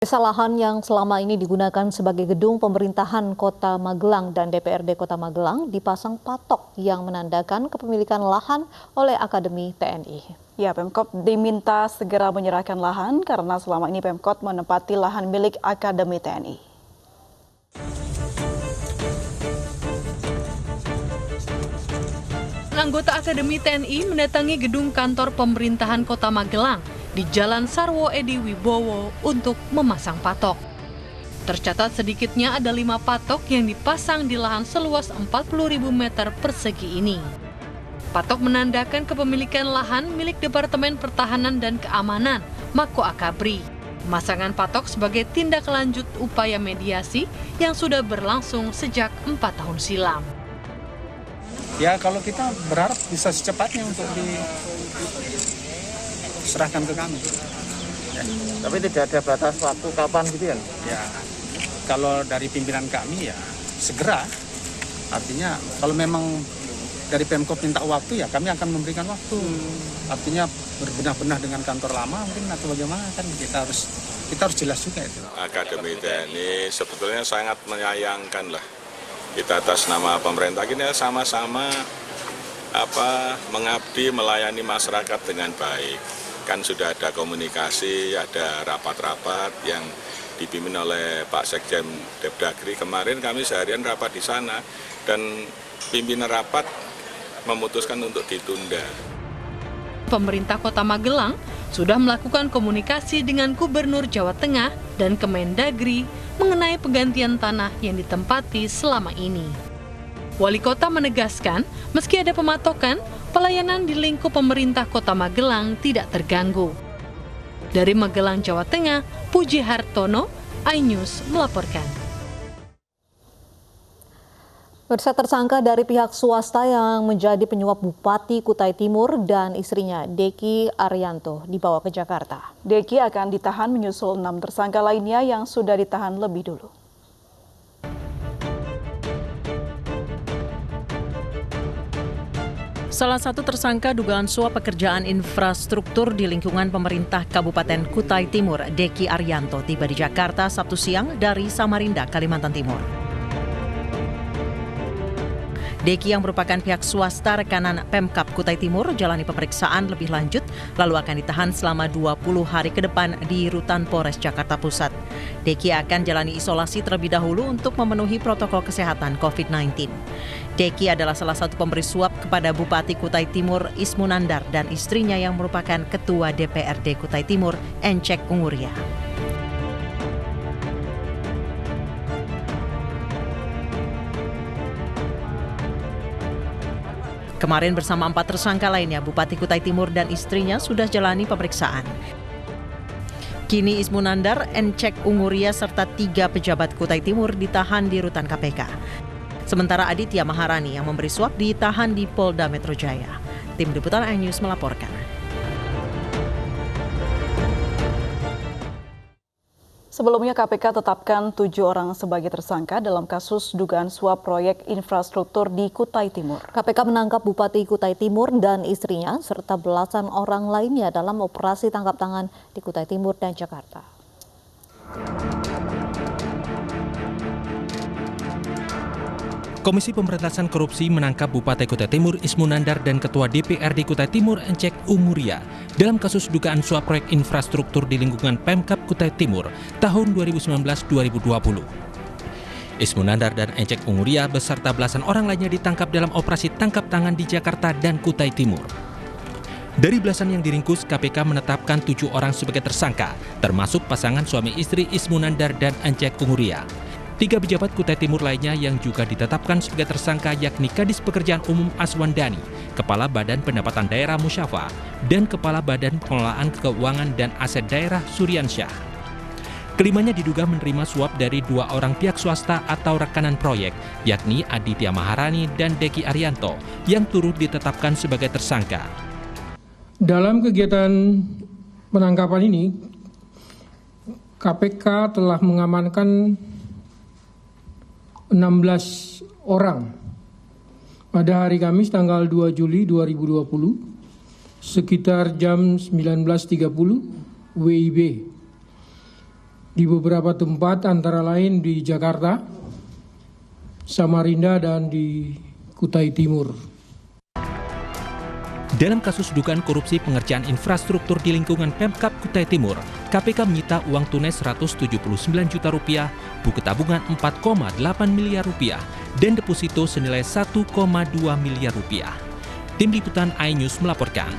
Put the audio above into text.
Lahan yang selama ini digunakan sebagai gedung pemerintahan Kota Magelang dan DPRD Kota Magelang dipasang patok yang menandakan kepemilikan lahan oleh Akademi TNI. Ya, Pemkot diminta segera menyerahkan lahan karena selama ini Pemkot menempati lahan milik Akademi TNI. Anggota Akademi TNI mendatangi gedung kantor pemerintahan Kota Magelang di Jalan Sarwo Edi Wibowo untuk memasang patok. Tercatat sedikitnya ada 5 patok yang dipasang di lahan seluas 40.000 meter persegi ini. Patok menandakan kepemilikan lahan milik Departemen Pertahanan dan Keamanan, Mako Akabri. Pemasangan patok sebagai tindak lanjut upaya mediasi yang sudah berlangsung sejak 4 tahun silam. Ya, kalau kita berharap bisa secepatnya untuk diserahkan ke kami. Ya. Tapi tidak ada batas waktu kapan gitu ya? Ya, kalau dari pimpinan kami ya segera. Artinya kalau memang dari Pemkot minta waktu ya kami akan memberikan waktu. Artinya berbenah-benah dengan kantor lama mungkin atau bagaimana kan kita harus jelas juga itu. Akademi TNI sebetulnya sangat menyayangkan lah. Kita atas nama pemerintah ini sama-sama mengabdi melayani masyarakat dengan baik. Kan sudah ada komunikasi, ada rapat-rapat yang dipimpin oleh Pak Sekjen Depdagri. Kemarin kami seharian rapat di sana dan pimpinan rapat memutuskan untuk ditunda. Pemerintah Kota Magelang sudah melakukan komunikasi dengan Gubernur Jawa Tengah dan Kemendagri mengenai penggantian tanah yang ditempati selama ini. Wali Kota menegaskan, meski ada pematokan, pelayanan di lingkup pemerintah Kota Magelang tidak terganggu. Dari Magelang, Jawa Tengah, Puji Hartono, iNews melaporkan. Tersangka dari pihak swasta yang menjadi penyuap Bupati Kutai Timur dan istrinya Deki Arianto dibawa ke Jakarta. Deki akan ditahan menyusul 6 tersangka lainnya yang sudah ditahan lebih dulu. Salah satu tersangka dugaan suap pekerjaan infrastruktur di lingkungan pemerintah Kabupaten Kutai Timur, Deki Arianto, tiba di Jakarta Sabtu siang dari Samarinda, Kalimantan Timur. Deki yang merupakan pihak swasta rekanan Pemkab Kutai Timur jalani pemeriksaan lebih lanjut lalu akan ditahan selama 20 hari ke depan di Rutan Polres Jakarta Pusat. Deki akan jalani isolasi terlebih dahulu untuk memenuhi protokol kesehatan COVID-19. Deki adalah salah satu pemberi suap kepada Bupati Kutai Timur Ismunandar dan istrinya yang merupakan Ketua DPRD Kutai Timur Encek Unguria. Kemarin bersama 4 tersangka lainnya, Bupati Kutai Timur dan istrinya sudah jalani pemeriksaan. Kini Ismunandar, Encek Unguria, serta 3 pejabat Kutai Timur ditahan di rutan KPK. Sementara Aditya Maharani yang memberi suap ditahan di Polda Metro Jaya. Tim Liputan iNews melaporkan. Sebelumnya KPK tetapkan 7 orang sebagai tersangka dalam kasus dugaan suap proyek infrastruktur di Kutai Timur. KPK menangkap Bupati Kutai Timur dan istrinya serta belasan orang lainnya dalam operasi tangkap tangan di Kutai Timur dan Jakarta. Komisi Pemberantasan Korupsi menangkap Bupati Kutai Timur Ismunandar dan Ketua DPRD Kutai Timur Encek Unguria dalam kasus dugaan suap proyek infrastruktur di lingkungan Pemkab Kutai Timur tahun 2019-2020. Ismunandar dan Encek Unguria beserta belasan orang lainnya ditangkap dalam operasi tangkap tangan di Jakarta dan Kutai Timur. Dari belasan yang diringkus, KPK menetapkan 7 orang sebagai tersangka, termasuk pasangan suami istri Ismunandar dan Encek Unguria. 3 pejabat Kutai Timur lainnya yang juga ditetapkan sebagai tersangka yakni Kadis Pekerjaan Umum Aswandani, Kepala Badan Pendapatan Daerah Musyafa, dan Kepala Badan Pengelolaan Keuangan dan Aset Daerah Suryansyah. Kelimanya diduga menerima suap dari 2 orang pihak swasta atau rekanan proyek, yakni Aditya Maharani dan Deki Arianto, yang turut ditetapkan sebagai tersangka. Dalam kegiatan penangkapan ini, KPK telah mengamankan 16 orang pada hari Kamis tanggal 2 Juli 2020 – 19.30 sekitar jam 19.30 WIB. 6 orang tersangka di beberapa tempat antara lain di Jakarta, Samarinda, dan di Kutai Timur. Dalam kasus dugaan korupsi pengerjaan infrastruktur di lingkungan Pemkab Kutai Timur, KPK menyita uang tunai Rp179 juta, buku tabungan Rp4,8 miliar, dan deposito senilai Rp1,2 miliar. Tim Liputan iNews melaporkan.